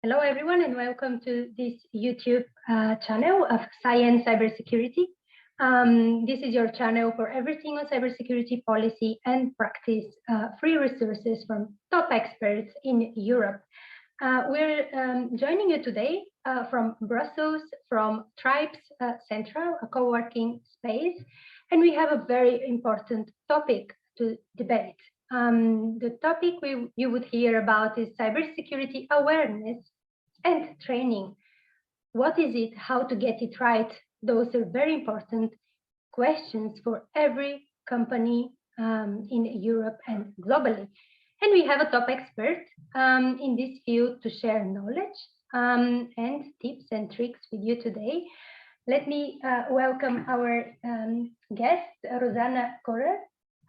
Hello, everyone, and welcome to this YouTube channel of Science Cybersecurity. This is your channel for everything on cybersecurity policy and practice, free resources from top experts in Europe. We're joining you today from Brussels, from Tribes Central, a co-working space, and we have a very important topic to debate. The topic you would hear about is cybersecurity awareness and training. What is it? How to get it right? Those are very important questions for every company in Europe and globally. And we have a top expert in this field to share knowledge and tips and tricks with you today. Let me welcome our guest, Rosanna Kurrer.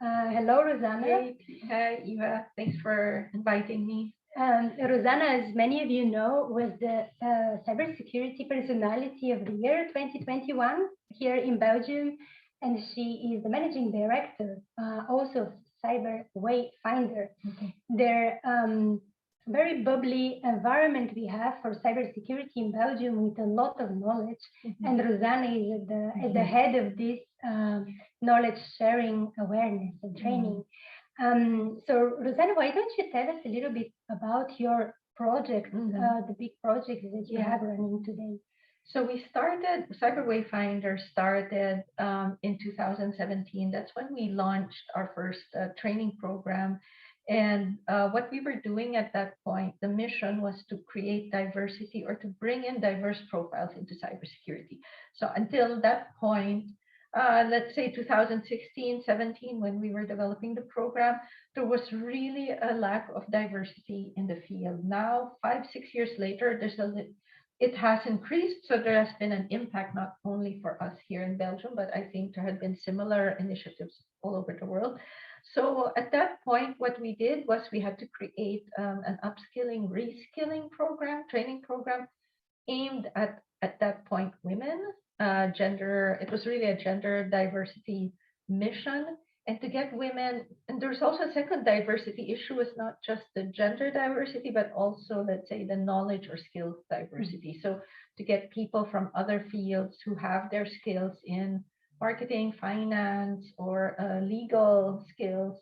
Hello, Rosanna. Hi, Eva. Thanks for inviting me. Rosanna, as many of you know, was the Cybersecurity Personality of the Year 2021 here in Belgium, and she is the Managing Director, also of Cyber Wayfinder. Okay. Their very bubbly environment we have for cybersecurity in Belgium with a lot of knowledge, and Rosanna is at the head of this knowledge sharing, awareness and training. So Rosanna, why don't you tell us a little bit about your project, the big projects that you have running today? So we started, Cyber Wayfinder started in 2017. That's when we launched our first training program. And what we were doing at that point, the mission was to create diversity or to bring in diverse profiles into cybersecurity. So until that point, let's say 2016, 17, when we were developing the program, there was really a lack of diversity in the field. Now, 5, 6 years later, it has increased. So there has been an impact not only for us here in Belgium, but I think there had been similar initiatives all over the world. So at that point, what we did was we had to create an upskilling, reskilling program, training program aimed at that point, women, gender. It was really a gender diversity mission. And to get women, and there's also a second diversity issue, is not just the gender diversity, but also, let's say, the knowledge or skills diversity. So to get people from other fields who have their skills in marketing, finance, or legal skills,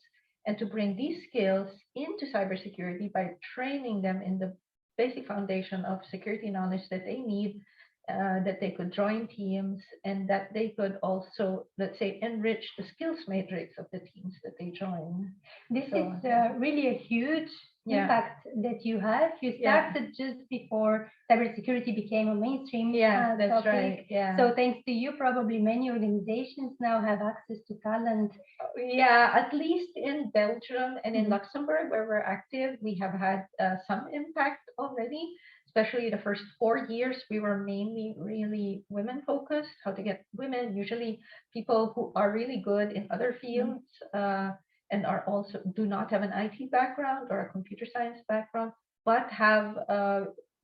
and to bring these skills into cybersecurity by training them in the basic foundation of security knowledge that they need, that they could join teams, and that they could also, let's say, enrich the skills matrix of the teams that they join. This is really a huge impact that you have. You started just before cybersecurity became a mainstream that's topic. right. Yeah. So thanks to you, probably many organizations now have access to talent. Yeah, at least in Belgium and in Luxembourg, where we're active, we have had some impact already. Especially the first 4 years, we were mainly really women focused, how to get women, usually people who are really good in other fields and are also do not have an IT background or a computer science background, but have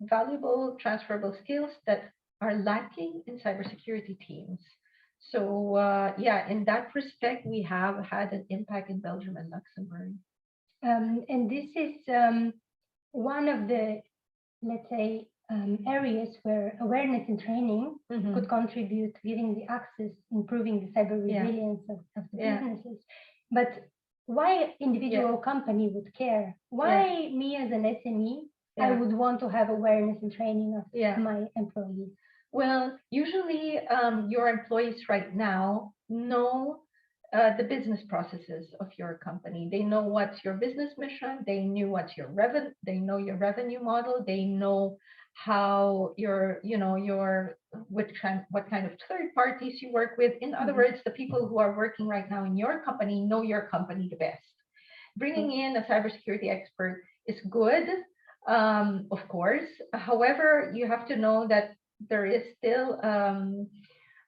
valuable transferable skills that are lacking in cybersecurity teams. So in that respect, we have had an impact in Belgium and Luxembourg. And this is one of the, let's say, areas where awareness and training could contribute, giving the access, improving the cyber resilience of the businesses. But why individual company would care? Why me as an SME, I would want to have awareness and training of my employees? Well, usually your employees right now know the business processes of your company. They know what's your business mission. They knew what's your revenue. They know your revenue model. They know how what kind of third parties you work with. In other words, the people who are working right now in your company know your company the best. Bringing in a cybersecurity expert is good, of course. However, you have to know that there is still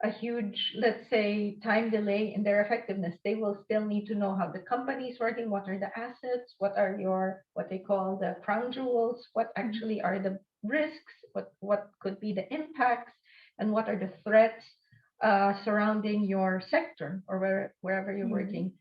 a huge, let's say, time delay in their effectiveness. They will still need to know how the company is working, what are the assets, what are what they call the crown jewels, what actually are the risks, what could be the impacts, and what are the threats surrounding your sector or wherever you're working.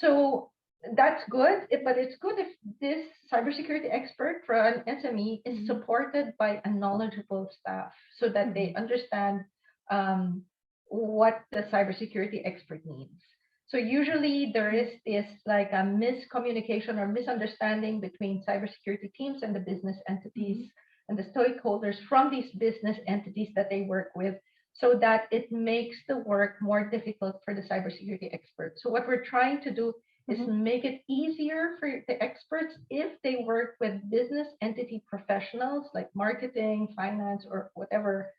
So that's good, but it's good if this cybersecurity expert for an SME is supported by a knowledgeable staff so that they understand um, what the cybersecurity expert needs. So usually there is this like a miscommunication or misunderstanding between cybersecurity teams and the business entities and the stakeholders from these business entities that they work with, so that it makes the work more difficult for the cybersecurity expert. So what we're trying to do is make it easier for the experts if they work with business entity professionals like marketing, finance, or whatever,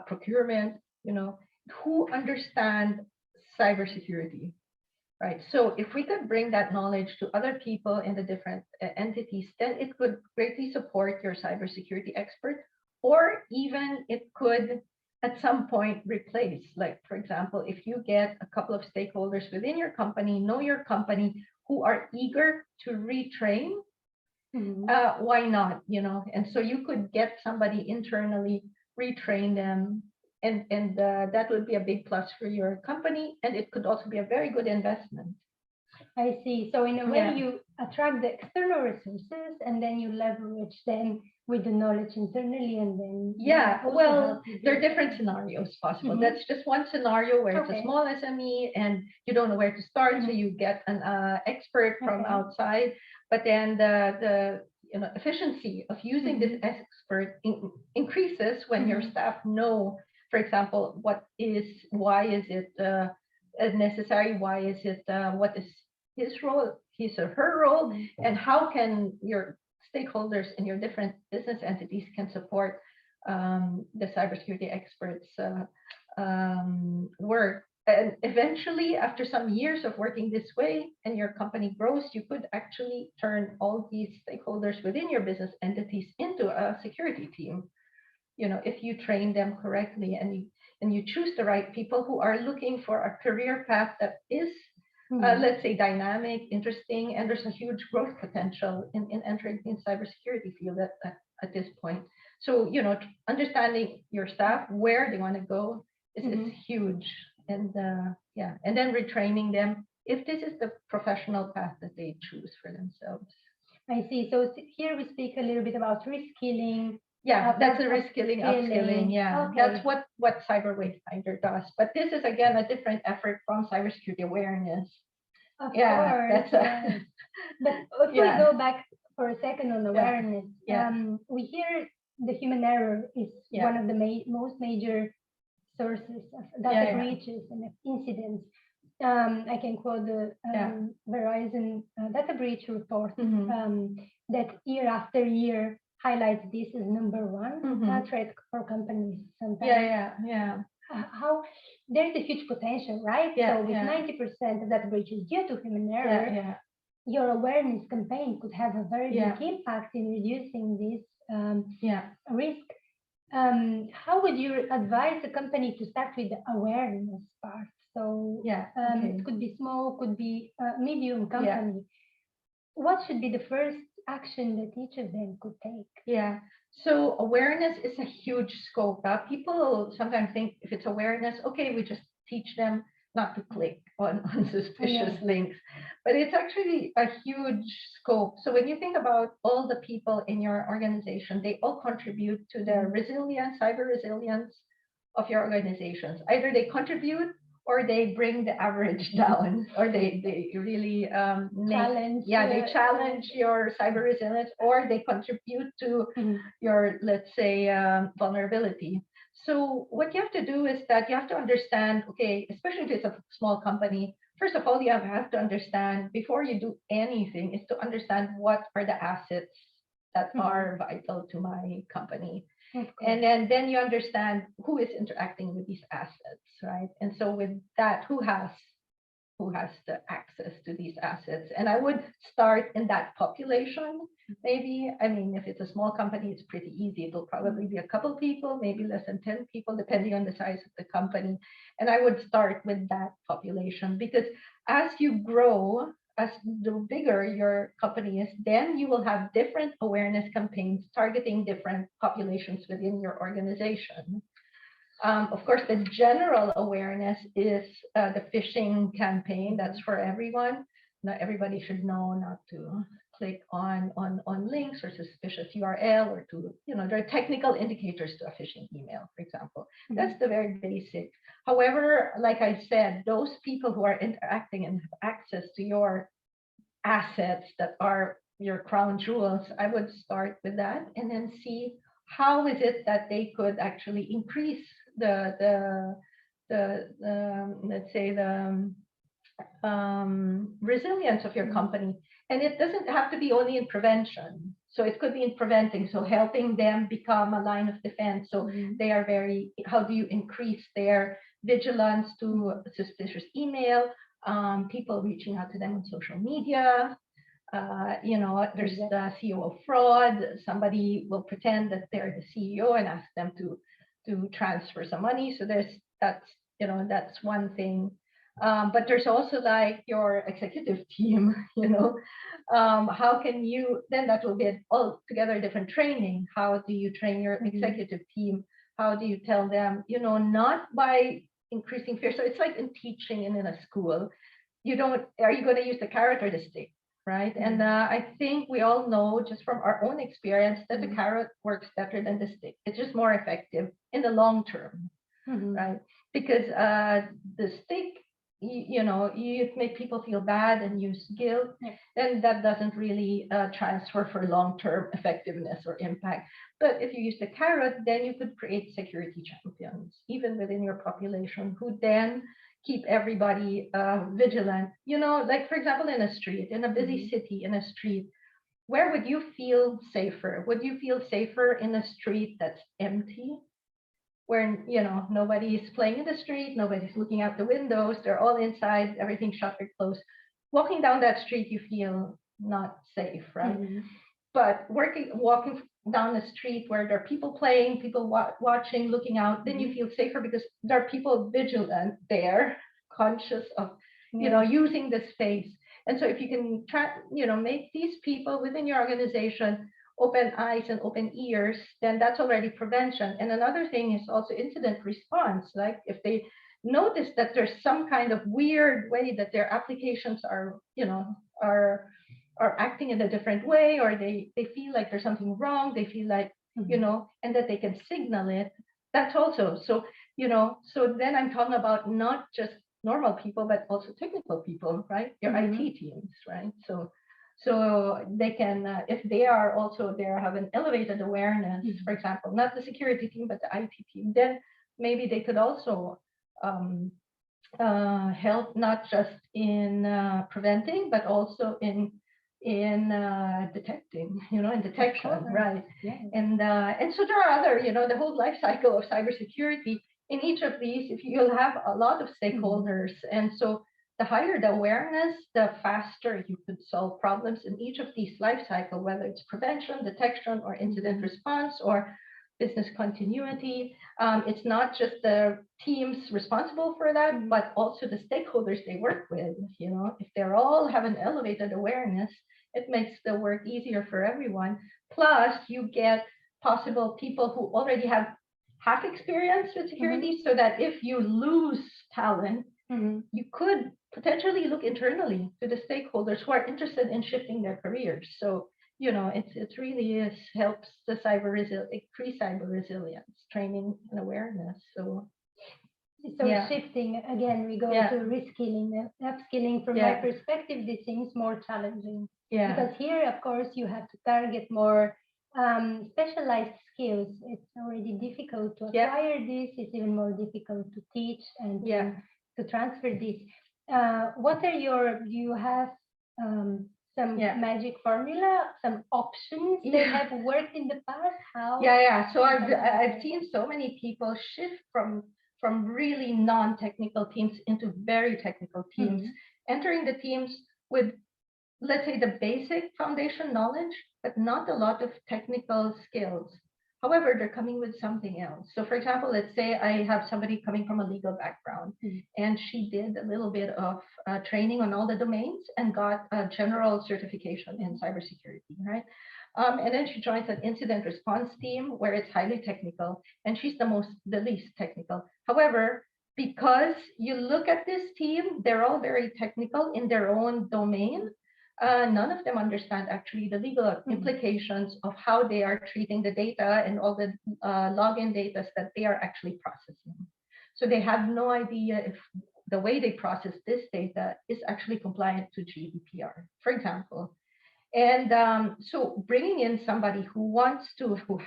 procurement, who understand cybersecurity, right? So if we could bring that knowledge to other people in the different entities, then it could greatly support your cybersecurity expert, or even it could at some point replace, like, for example, if you get a couple of stakeholders within your company, know your company, who are eager to retrain, why not, and so you could get somebody internally, retrain them, and that would be a big plus for your company, and it could also be a very good investment. I see. So in a way, you attract the external resources and then you leverage them with the knowledge internally, and then well, there are different scenarios possible. That's just one scenario where it's a small SME and you don't know where to start, so you get an expert from outside. But then the efficiency of using this expert increases when your staff know, for example, why is it necessary, why is it, what is his role, his or her role, and how can your stakeholders in your different business entities can support the cybersecurity experts' work. And eventually, after some years of working this way and your company grows, you could actually turn all these stakeholders within your business entities into a security team, if you train them correctly and you choose the right people who are looking for a career path that is, let's say, dynamic, interesting, and there's a huge growth potential in entering in cybersecurity field at this point. So, understanding your staff, where they want to go is huge. And and then retraining them if this is the professional path that they choose for themselves. I see. So here we speak a little bit about reskilling. Yeah, that's a reskilling, upskilling. Yeah, that's what Cyber Wayfinder does. But this is again a different effort from cybersecurity awareness. Of course. But if we go back for a second on awareness, we hear the human error is one of the most major sources of data breaches and incidents. I can quote the Verizon data breach report that year after year highlights this as number one threat for companies sometimes. How there's a huge potential, right? So with 90% of that breach is due to human error, your awareness campaign could have a very big impact in reducing this risk. How would you advise a company to start with the awareness part? So it could be small, could be medium company. What should be the first action that each of them could take? So awareness is a huge scope. People sometimes think if it's awareness, okay, we just teach them not to click on suspicious links, but it's actually a huge scope. So when you think about all the people in your organization, they all contribute to the resilience, cyber resilience of your organizations. Either they contribute or they bring the average down, or they really challenge your cyber resilience, or they contribute to your, let's say, vulnerability. So what you have to do is that you have to understand, okay, especially if it's a small company, first of all, you have to understand, before you do anything, is to understand what are the assets that are vital to my company. And then you understand who is interacting with these assets, right? And so with that, who has the access to these assets? And I would start in that population, maybe. I mean, if it's a small company, it's pretty easy. It'll probably be a couple people, maybe less than 10 people, depending on the size of the company. And I would start with that population, because as you grow, as the bigger your company is, then you will have different awareness campaigns targeting different populations within your organization. Of course, the general awareness is the phishing campaign. That's for everyone. not everybody should know not to click on links or suspicious URL, or to, there are technical indicators to a phishing email, for example. That's the very basic. However, like I said, those people who are interacting and have access to your assets that are your crown jewels, I would start with that and then see how is it that they could actually increase the let's say the resilience of your company. And it doesn't have to be only in prevention. So it could be in preventing, so helping them become a line of defense. So they are how do you increase their vigilance to suspicious email, people reaching out to them on social media. There's the CEO fraud. Somebody will pretend that they're the CEO and ask them to transfer some money. So that's one thing. But there's also like your executive team, how can you, then that will be an altogether different training. How do you train your executive team? How do you tell them, not by increasing fear. So it's like in teaching and in a school, are you going to use the carrot or the stick? Right. And I think we all know just from our own experience that the carrot works better than the stick. It's just more effective in the long term, right? Because the stick, you make people feel bad and use guilt, then that doesn't really transfer for long-term effectiveness or impact. But if you use the carrot, then you could create security champions, even within your population, who then keep everybody vigilant. Like for example, in a street, in a busy city, in a street, where would you feel safer? Would you feel safer in a street that's empty, where nobody's playing in the street, nobody's looking out the windows, they're all inside, everything's shuttered closed? Walking down that street, you feel not safe, right? But walking down the street where there are people playing, people watching, looking out, then you feel safer because there are people vigilant there, conscious of using the space. And so if you can make these people within your organization open eyes and open ears, then that's already prevention. And another thing is also incident response. Like if they notice that there's some kind of weird way that their applications are acting in a different way, or they feel like there's something wrong, they feel like, and that they can signal it, that's also, so then I'm talking about not just normal people, but also technical people, right? Your IT teams, right? So they can, if they are also there, have an elevated awareness, for example, not the security team, but the IT team, then maybe they could also help not just in preventing, but also in detecting, in detection, right? And so there are other, the whole life cycle of cybersecurity. In each of these, if you'll have a lot of stakeholders, and so the higher the awareness, the faster you could solve problems in each of these life cycle, whether it's prevention, detection, or incident response, or business continuity. It's not just the teams responsible for that, but also the stakeholders they work with. If they're all have an elevated awareness, it makes the work easier for everyone. Plus, you get possible people who already have experience with security, so that if you lose talent, you could potentially look internally to the stakeholders who are interested in shifting their careers. So it really helps the increase cyber resilience, training and awareness. So shifting again, we go to reskilling, upskilling. From my perspective, this seems more challenging, because here, of course, you have to target more specialized skills. It's already difficult to acquire this. It's even more difficult to teach and to transfer this. Do you have some magic formula, some options that have worked in the past? How? So I've seen so many people shift from really non-technical teams into very technical teams, entering the teams with, let's say, the basic foundation knowledge, but not a lot of technical skills. However, they're coming with something else. So for example, let's say I have somebody coming from a legal background, and she did a little bit of training on all the domains and got a general certification in cybersecurity, right? And then she joins an incident response team where it's highly technical, and she's the least technical. However, because you look at this team, they're all very technical in their own domain. None of them understand actually the legal implications of how they are treating the data and all the login data that they are actually processing. So they have no idea if the way they process this data is actually compliant to GDPR, for example. And so bringing in somebody who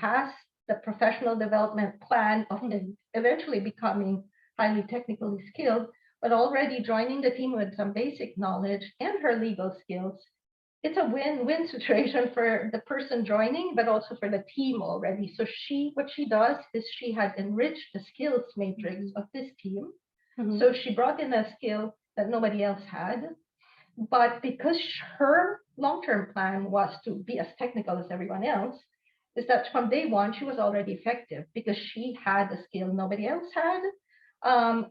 has the professional development plan of eventually becoming highly technically skilled, but already joining the team with some basic knowledge and her legal skills, it's a win-win situation for the person joining, but also for the team already. So what she does is she has enriched the skills matrix of this team. So she brought in a skill that nobody else had. But because her long-term plan was to be as technical as everyone else, is that from day one, she was already effective because she had a skill nobody else had.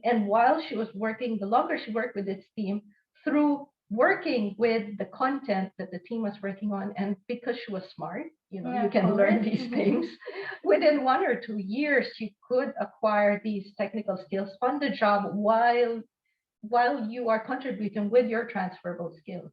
And while she was working, the longer she worked with this team, through working with the content that the team was working on, and because she was smart, you can learn these things, within 1 or 2 years, you could acquire these technical skills on the job while you are contributing with your transferable skills.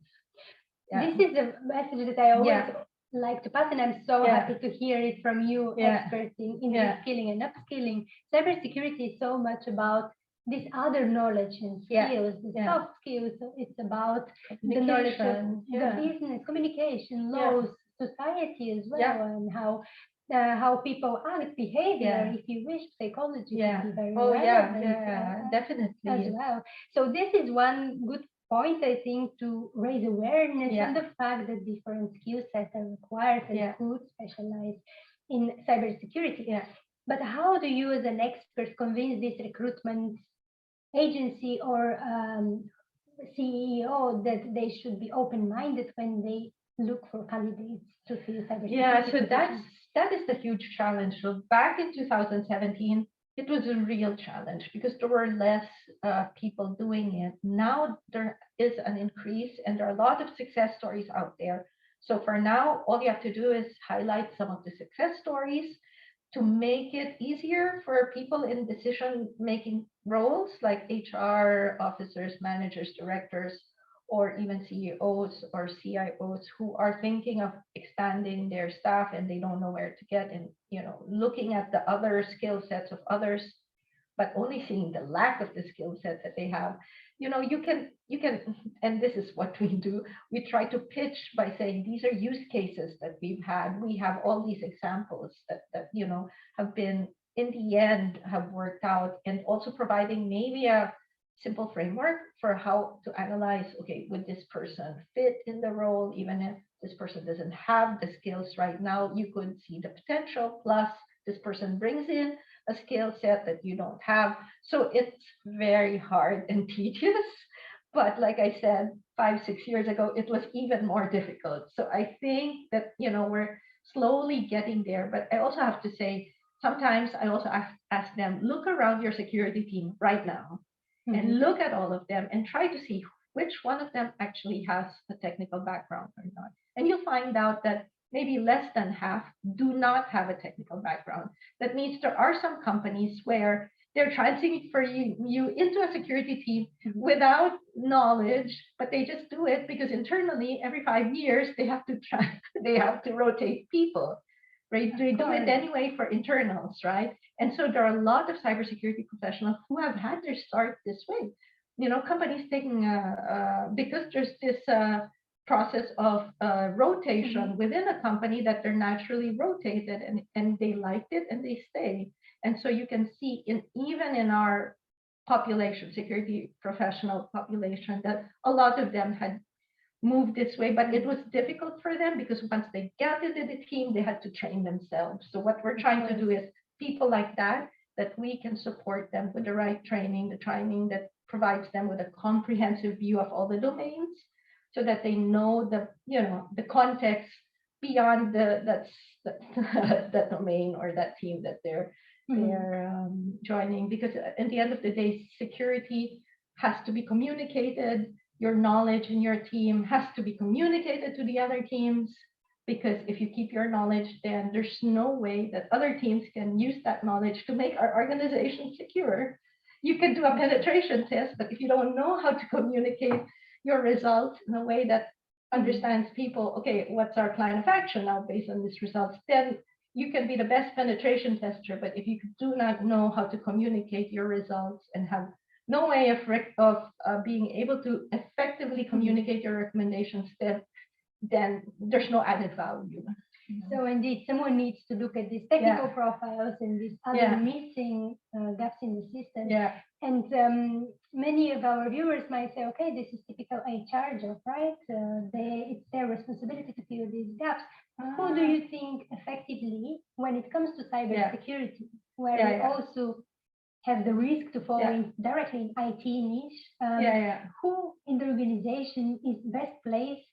Yeah. This is a message that I always like to pass, and I'm so happy to hear it from you, experts in reskilling and upskilling. Cybersecurity is so much about this other knowledge and skills, the soft skills. It's about the knowledge of the business, communication, laws, society as well, and how people act, behavior, if you wish, psychology can be very relevant definitely as well. So this is one good point, I think, to raise awareness on the fact that different skill sets are required and could specialize in cybersecurity. But how do you as an expert convince this recruitment agency or CEO that they should be open-minded when they look for candidates to fill cybersecurity? So that is the huge challenge. So back in 2017, it was a real challenge because there were less people doing it. Now there is an increase and there are a lot of success stories out there. So for now, all you have to do is highlight some of the success stories to make it easier for people in decision-making roles like HR officers, managers, directors, or even CEOs or CIOs who are thinking of expanding their staff and they don't know where to get, and looking at the other skill sets of others, but only seeing the lack of the skill set that they have. You can, and this is what we do. We try to pitch by saying these are use cases that we've had. We have all these examples that have been, in the end, have worked out, and also providing maybe a simple framework for how to analyze, okay, would this person fit in the role, even if this person doesn't have the skills right now, you could see the potential, plus this person brings in a skill set that you don't have. So it's very hard and tedious, but like I said, 5-6 years ago, it was even more difficult. So I think that, we're slowly getting there, but I also have to say, sometimes I also ask them, look around your security team right now, and look at all of them and try to see which one of them actually has a technical background or not. And you'll find out that maybe less than half do not have a technical background. That means there are some companies where they're transferring you into a security team without knowledge, but they just do it because internally every 5 years they have to rotate people. Right? They do it anyway for internals, right? And so there are a lot of cybersecurity professionals who have had their start this way. Companies taking because there's this process of rotation within a company that they're naturally rotated, and they liked it and they stay. And so you can see even in our population, security professional population, that a lot of them had move this way, but it was difficult for them because once they got into the team, they had to train themselves. So what we're trying to do is people like that we can support them with the right training, the training that provides them with a comprehensive view of all the domains, so that they know the context beyond that domain or that team that they're joining. Because at the end of the day, security has to be communicated. Your knowledge in your team has to be communicated to the other teams, because if you keep your knowledge, then there's no way that other teams can use that knowledge to make our organization secure. you can do a penetration test, but if you don't know how to communicate your results in a way that understands people, okay, what's our plan of action now based on these results, then you can be the best penetration tester. But if you do not know how to communicate your results and have no way of being able to effectively communicate your recommendations, then there's no added value. So indeed, someone needs to look at these technical profiles and these other missing gaps in the system. And many of our viewers might say, okay, this is typical HR job, right? It's their responsibility to fill these gaps. Who do you think effectively, when it comes to cybersecurity, where we also have the risk to fall in directly in IT niche, who in the organization is best placed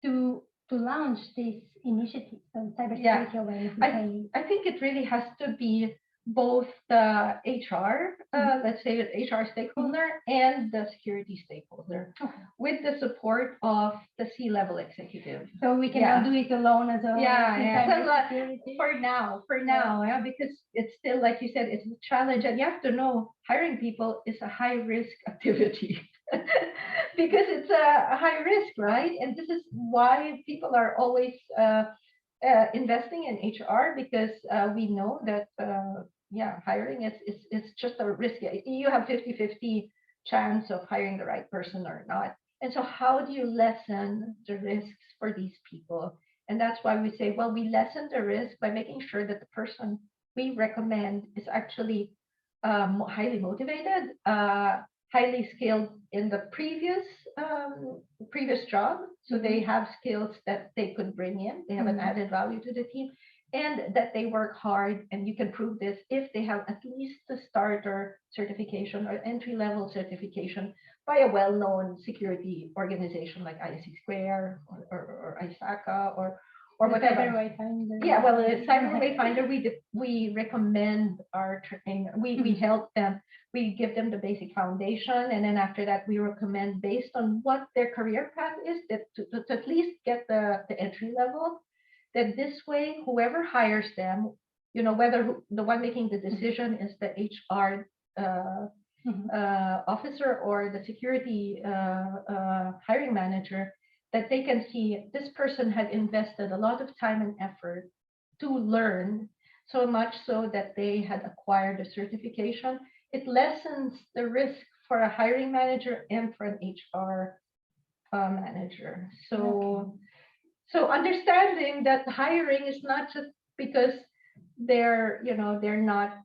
to launch this initiative on cybersecurity awareness and training? I think it really has to be both the HR, let's say the HR stakeholder and the security stakeholder, with the support of the C-level executive. So we cannot do it alone as a for now, because it's still, like you said, it's a challenge, and you have to know hiring people is a high risk activity. Because it's a high risk, right? And this is why people are always investing in HR, because we know that hiring is just a risk. You have 50-50 chance of hiring the right person or not. And so how do you lessen the risks for these people? And that's why we say, well, we lessen the risk by making sure that the person we recommend is actually highly motivated, highly skilled in the previous job, so they have skills that they could bring in, they have an added value to the team, and that they work hard. And you can prove this if they have at least the starter certification or entry-level certification by a well-known security organization like ISC Square or ISACA or whatever. Cyber Wayfinder, we recommend our training. We help them. We give them the basic foundation, and then after that, we recommend based on what their career path is, that to at least get the entry level. That this way, whoever hires them, whether the one making the decision is the HR officer or the security hiring manager, that they can see this person had invested a lot of time and effort to learn, so much so that they had acquired a certification. It lessens the risk for a hiring manager and for an HR manager. So understanding that hiring is not just because they're not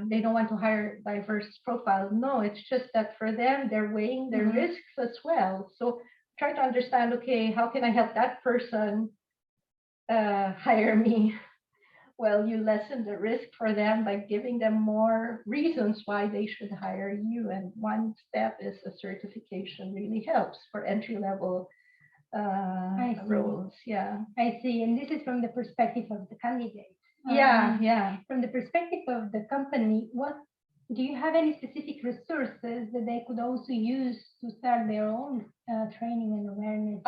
they don't want to hire diverse profiles. No, it's just that for them, they're weighing their risks as well. So try to understand, okay, how can I help that person hire me? Well, you lessen the risk for them by giving them more reasons why they should hire you. And one step is a certification really helps for entry-level roles. I see. And this is from the perspective of the candidate. From the perspective of the company, do you have any specific resources that they could also use to start their own training and awareness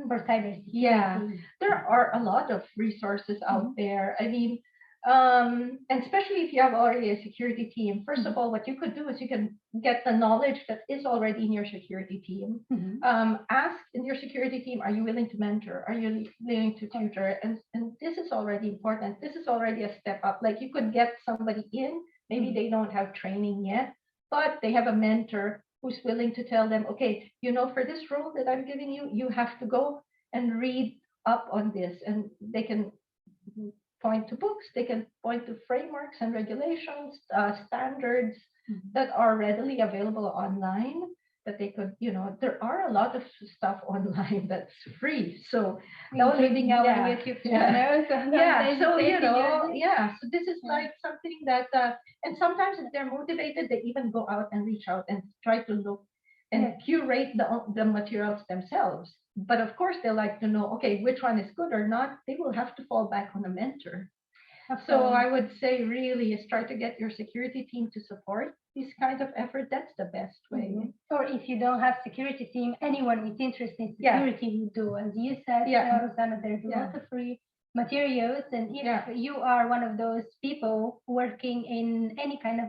for cybersecurity? There are a lot of resources out there. I mean, and especially if you have already a security team, first of all, what you could do is you can get the knowledge that is already in your security team. Ask in your security team, are you willing to mentor? Are you willing to tutor? And this is already important. This is already a step up. Like, you could get somebody in, maybe they don't have training yet, but they have a mentor who's willing to tell them, okay, for this role that I'm giving you, you have to go and read up on this. And they can point to books, they can point to frameworks and regulations, standards that are readily available online, that they could, there are a lot of stuff online that's free. So including our YouTube channel. So this is like something that, and sometimes if they're motivated, they even go out and reach out and try to look and curate the materials themselves. But of course, they like to know, okay, which one is good or not. They will have to fall back on a mentor. So I would say really is try to get your security team to support this kind of effort. That's the best way. Or if you don't have security team, anyone with interest in security will do. As you said, Rosanna, there's a lot of free materials. And if you are one of those people working in any kind of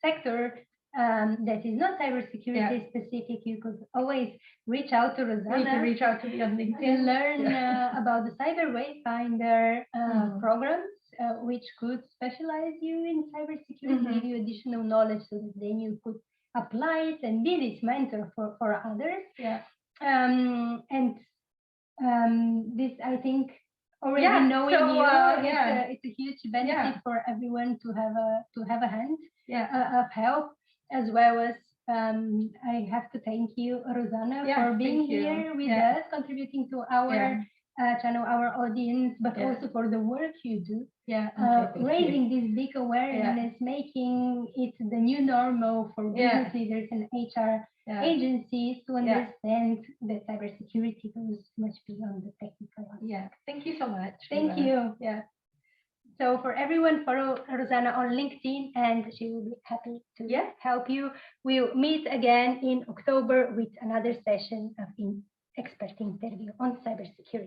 sector that is not cybersecurity specific, you could always reach out to Rosanna. You can reach out to me on LinkedIn. And learn about the Cyber Wayfinder programs, which could specialize you in cybersecurity, give you additional knowledge so that then you could apply it and be this mentor for others. This, I think, already knowing it's a huge benefit for everyone to have a hand of help, as well as I have to thank you, Rosanna, for being here with us, contributing to our channel, our audience, but also for the work you do, raising this big awareness, making it the new normal for business leaders and HR agencies to understand that cybersecurity goes much beyond the technical. Thank you so much. Thank you. So for everyone, follow Rosanna on LinkedIn, and she will be happy to help you. We'll meet again in October with another session of expert interview on cybersecurity.